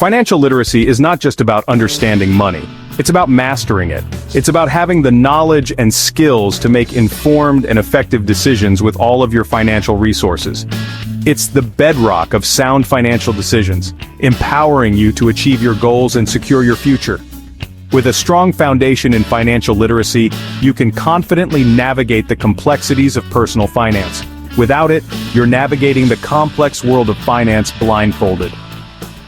Financial literacy is not just about understanding money. It's about mastering it. It's about having the knowledge and skills to make informed and effective decisions with all of your financial resources. It's the bedrock of sound financial decisions, empowering you to achieve your goals and secure your future. With a strong foundation in financial literacy, you can confidently navigate the complexities of personal finance. Without it, you're navigating the complex world of finance blindfolded.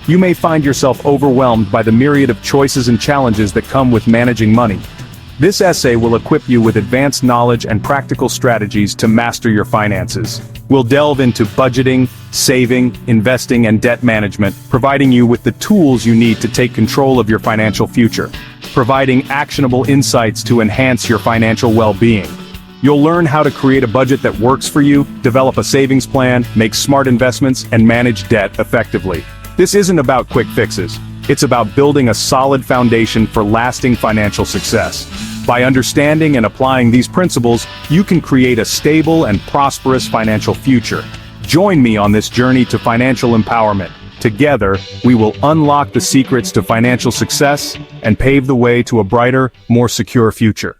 You may find yourself overwhelmed by the myriad of choices and challenges that come with managing money. This essay will equip you with advanced knowledge and practical strategies to master your finances. We'll delve into budgeting, saving, investing, and debt management, providing you with the tools you need to take control of your financial future, providing actionable insights to enhance your financial well-being. You'll learn how to create a budget that works for you, develop a savings plan, make smart investments, and manage debt effectively. This isn't about quick fixes. It's about building a solid foundation for lasting financial success. By understanding and applying these principles, you can create a stable and prosperous financial future. Join me on this journey to financial empowerment. Together, we will unlock the secrets to financial success and pave the way to a brighter, more secure future.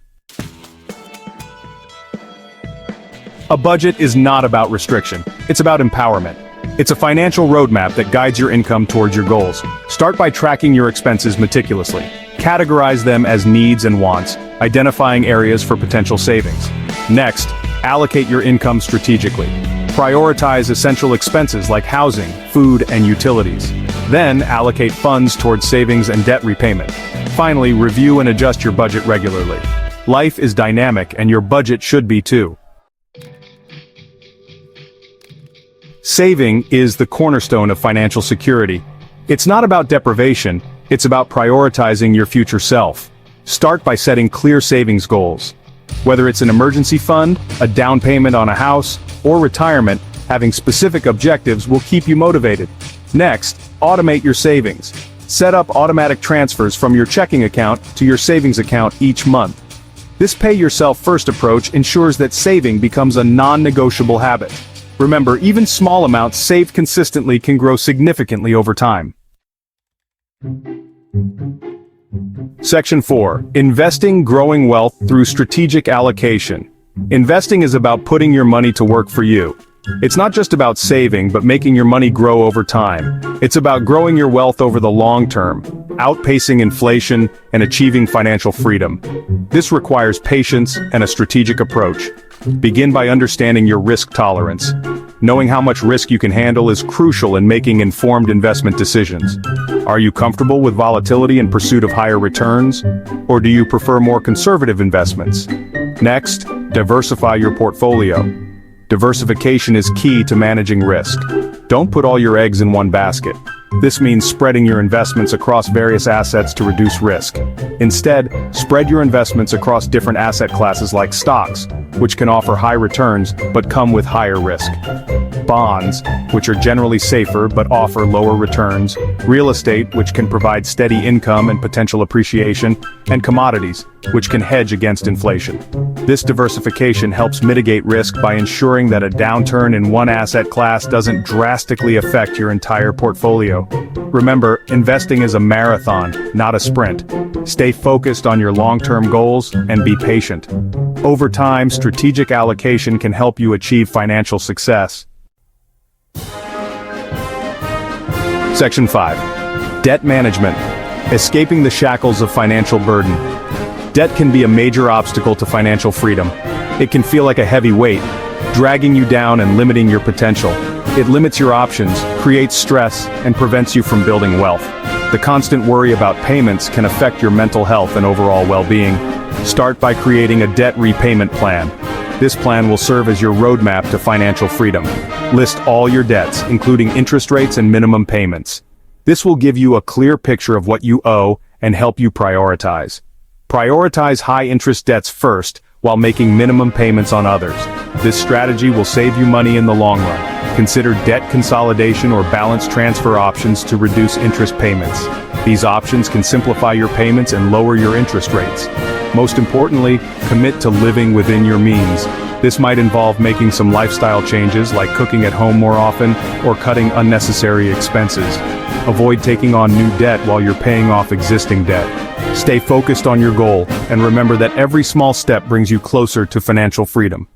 A budget is not about restriction. It's about empowerment. It's a financial roadmap that guides your income towards your goals. Start by tracking your expenses meticulously. Categorize them as needs and wants, identifying areas for potential savings. Next, allocate your income strategically. Prioritize essential expenses like housing, food, and utilities. Then, allocate funds towards savings and debt repayment. Finally, review and adjust your budget regularly. Life is dynamic, and your budget should be too. Saving is the cornerstone of financial security. It's not about deprivation, it's about prioritizing your future self. Start by setting clear savings goals. Whether it's an emergency fund, a down payment on a house, or retirement, having specific objectives will keep you motivated. Next, automate your savings. Set up automatic transfers from your checking account to your savings account each month. This pay-yourself-first approach ensures that saving becomes a non-negotiable habit. Remember, even small amounts saved consistently can grow significantly over time. Section 4. Investing, growing wealth through strategic allocation. Investing is about putting your money to work for you. It's not just about saving, but making your money grow over time. It's about growing your wealth over the long term, outpacing inflation, and achieving financial freedom. This requires patience and a strategic approach. Begin by understanding your risk tolerance. Knowing how much risk you can handle is crucial in making informed investment decisions. Are you comfortable with volatility in pursuit of higher returns? Or do you prefer more conservative investments? Next, diversify your portfolio. Diversification is key to managing risk. Don't put all your eggs in one basket. This means spreading your investments across various assets to reduce risk. Instead, spread your investments across different asset classes like stocks, which can offer high returns but come with higher risk. Bonds, which are generally safer but offer lower returns. Real estate, which can provide steady income and potential appreciation. And commodities, which can hedge against inflation. This diversification helps mitigate risk by ensuring that a downturn in one asset class doesn't drastically affect your entire portfolio. Remember, investing is a marathon, not a sprint. Stay focused on your long-term goals and be patient. Over time, strategic allocation can help you achieve financial success. Section 5. Debt management. Escaping the shackles of financial burden. Debt can be a major obstacle to financial freedom. It can feel like a heavy weight, dragging you down and limiting your potential. It limits your options, creates stress, and prevents you from building wealth. The constant worry about payments can affect your mental health and overall well-being. Start by creating a debt repayment plan. This plan will serve as your roadmap to financial freedom. List all your debts, including interest rates and minimum payments. This will give you a clear picture of what you owe and help you prioritize. Prioritize high-interest debts first, while making minimum payments on others. This strategy will save you money in the long run. Consider debt consolidation or balance transfer options to reduce interest payments. These options can simplify your payments and lower your interest rates. Most importantly, commit to living within your means. This might involve making some lifestyle changes like cooking at home more often or cutting unnecessary expenses. Avoid taking on new debt while you're paying off existing debt. Stay focused on your goal and remember that every small step brings you closer to financial freedom.